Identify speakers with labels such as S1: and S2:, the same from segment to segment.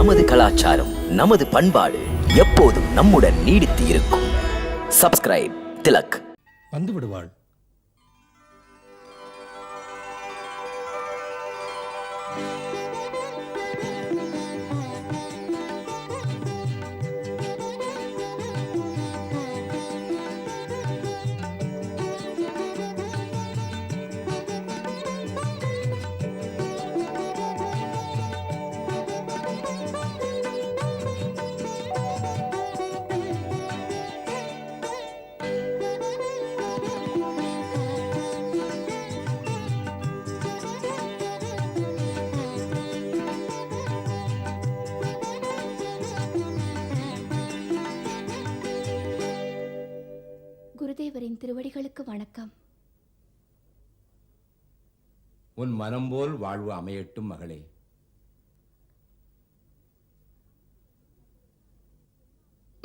S1: நமது கலாச்சாரம், நமது பண்பாடு எப்போதும் நம்முடன் நீடித்து இருக்கும். சப்ஸ்கிரைப் திலக்.
S2: வந்து விடுவாள்.
S3: குருதேவரின் திருவடிகளுக்கு வணக்கம்.
S4: உன் மனம் போல் வாழ்வு அமையட்டும் மகளே.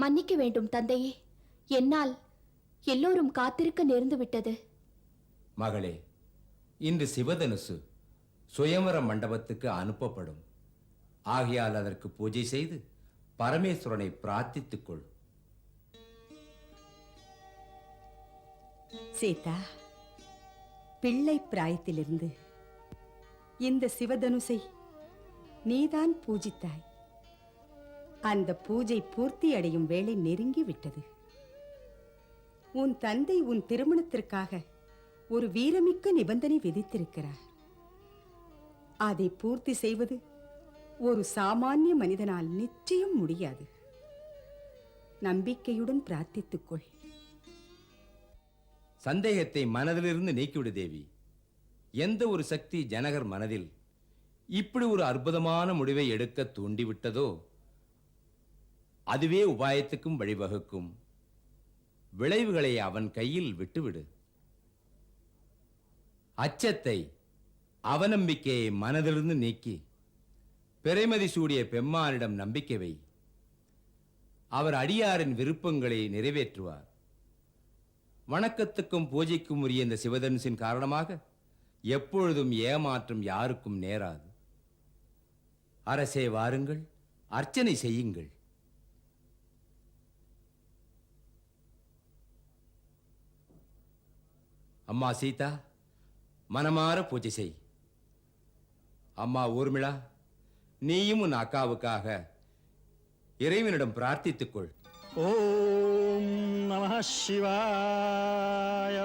S3: மன்னிக்க வேண்டும் தந்தையே, என்னால் எல்லோரும் காத்திருக்க நேர்ந்து விட்டது.
S4: மகளே, இன்று சிவதனுசு சுயம்பர மண்டபத்துக்கு அனுப்பப்படும். ஆகையால் அதற்கு பூஜை செய்து பரமேஸ்வரனை பிரார்த்தித்துக் கொள்.
S5: சீதா, பிள்ளை பிராயத்திலிருந்து இந்த சிவதனுசை நீதான் பூஜித்தாய். அந்த பூஜை பூர்த்தி அடையும் வேளை நெருங்கி விட்டது. உன் தந்தை உன் திருமணத்திற்காக ஒரு வீரமிக்க நிபந்தனை விதித்திருக்கிறார். அதை பூர்த்தி செய்வது ஒரு சாமானிய மனிதனால் நிச்சயம் முடியாது. நம்பிக்கையுடன் பிரார்த்தித்துக்கொள்.
S4: சந்தேகத்தை மனதிலிருந்து நீக்கிவிடு தேவி. எந்த ஒரு சக்தி ஜனகர் மனதில் இப்படி ஒரு அற்புதமான முடிவை எடுக்க தூண்டிவிட்டதோ அதுவே உபாயத்துக்கும் வழிவகுக்கும். விளைவுகளை அவன் கையில் விட்டுவிடு. அச்சத்தை, அவநம்பிக்கையை மனதிலிருந்து நீக்கி பிறைமதி சூடிய பெம்மானிடம் நம்பிக்கை வை. அவர் அடியாரின் விருப்பங்களை நிறைவேற்றுவார். வணக்கத்துக்கும் பூஜைக்கும் உரிய இந்த சிவதனுசின் காரணமாக எப்பொழுதும் ஏமாற்றம் யாருக்கும் நேராது. அரசே, வாருங்கள், அர்ச்சனை செய்யுங்கள். அம்மா சீதா, மனமாற பூஜை செய். அம்மா ஊர்மிளா, நீயும் உன் அக்காவுக்காக இறைவனிடம் பிரார்த்தித்துக்கொள்.
S6: ஓம் நமः சிவாய.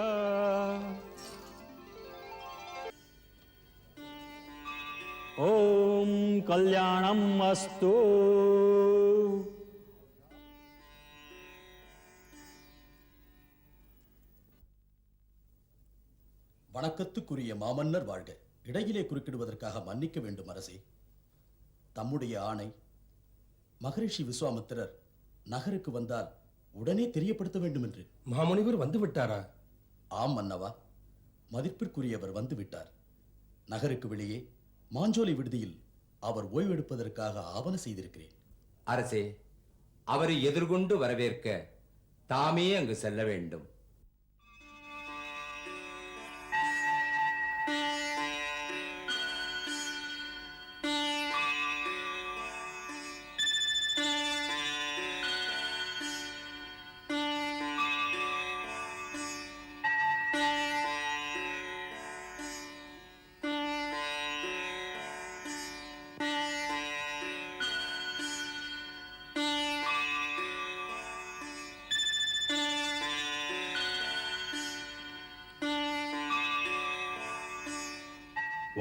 S6: ஓம் கல்யாணம் அஸ்து.
S7: வணக்கத்துக்குரிய மாமன்னர் வாழ்க. இடையிலே குறுக்கிடுவதற்காக மன்னிக்க வேண்டும் அரசே. தம்முடைய ஆணை, மகரிஷி விஸ்வாமித்திரர் நகருக்கு வந்தால் உடனே தெரியப்படுத்த வேண்டும் என்று.
S2: மாமுனிவர் வந்து விட்டாரா?
S7: ஆம் மன்னவா, மதிப்பிற்குரியவர் வந்து விட்டார். நகருக்கு வெளியே மாஞ்சோலை விடுதியில் அவர் ஓய்வெடுப்பதற்காக ஆவண செய்திருக்கிறேன்.
S4: அரசே, அவரை எதிர்கொண்டு வரவேற்க தாமே அங்கு செல்ல வேண்டும்.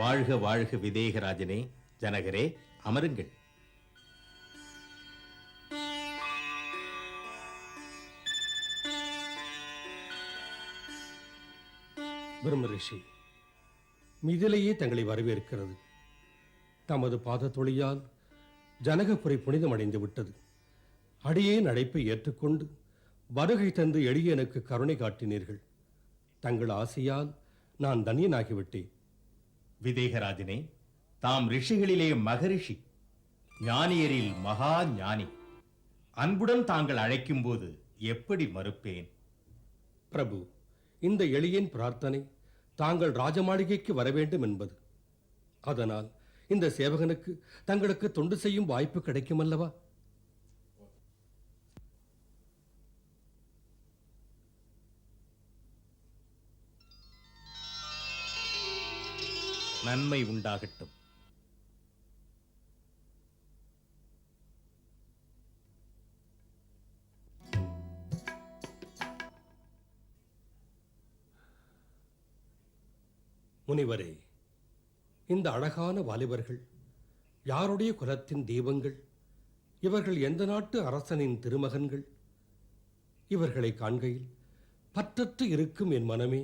S8: வாழ்க வாழ்க விதேகராஜனே, ஜனகரே, அமருங்கள்.
S2: பிரம்மரிஷி, மிதிலையே தங்களை வரவேற்கிறது. தமது பாதத்தொழியால் ஜனகபுரை புனிதமடைந்து விட்டது. அடியேன் அழைப்பை ஏற்றுக்கொண்டு வருகை தந்து எளியனுக்கு கருணை காட்டினீர்கள். தங்கள் ஆசையால் நான் தன்யனாகிவிட்டேன்.
S8: விதேகராஜனே, தாம் ரிஷிகளிலே மகரிஷி, ஞானியரில் மகா ஞானி. அன்புடன் தாங்கள் அழைக்கும் போது எப்படி மறுப்பேன்?
S2: பிரபு, இந்த எளியன் பிரார்த்தனை தாங்கள் ராஜமாளிகைக்கு வர வேண்டும் என்பது. அதனால் இந்த சேவகனுக்கு தங்களுக்கு தொண்டு செய்யும் வாய்ப்பு கிடைக்கும் அல்லவா?
S8: நன்மை உண்டாகட்டும்.
S2: முனிவரே, இந்த அழகான வாலிபர்கள் யாருடைய குலத்தின் தெய்வங்கள்? இவர்கள் எந்த நாட்டு அரசனின் திருமகன்கள்? இவர்களை காண்கையில் பற்றற்று இருக்கும் என் மனமே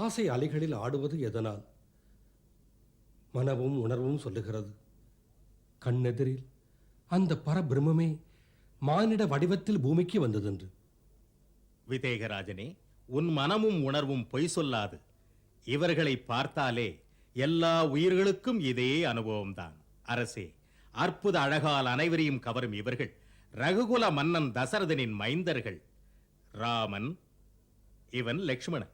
S2: ஆசை அலைகளில் ஆடுவது எதனால்? மனமும் உணர்வும் சொல்லுகிறது, கண்ணெதிரில் அந்த பரபிரம்மே மானிட வடிவத்தில் பூமிக்கு வந்ததென்று.
S8: விதேகராஜனே, உன் மனமும் உணர்வும் பொய் சொல்லாது. இவர்களை பார்த்தாலே எல்லா உயிர்களுக்கும் இதே அனுபவம்தான். அரசே, அற்புத அழகால் அனைவரையும் கவரும் இவர்கள் ரகுகுல மன்னன் தசரதனின் மைந்தர்கள். ராமன், இவன் லக்ஷ்மணன்.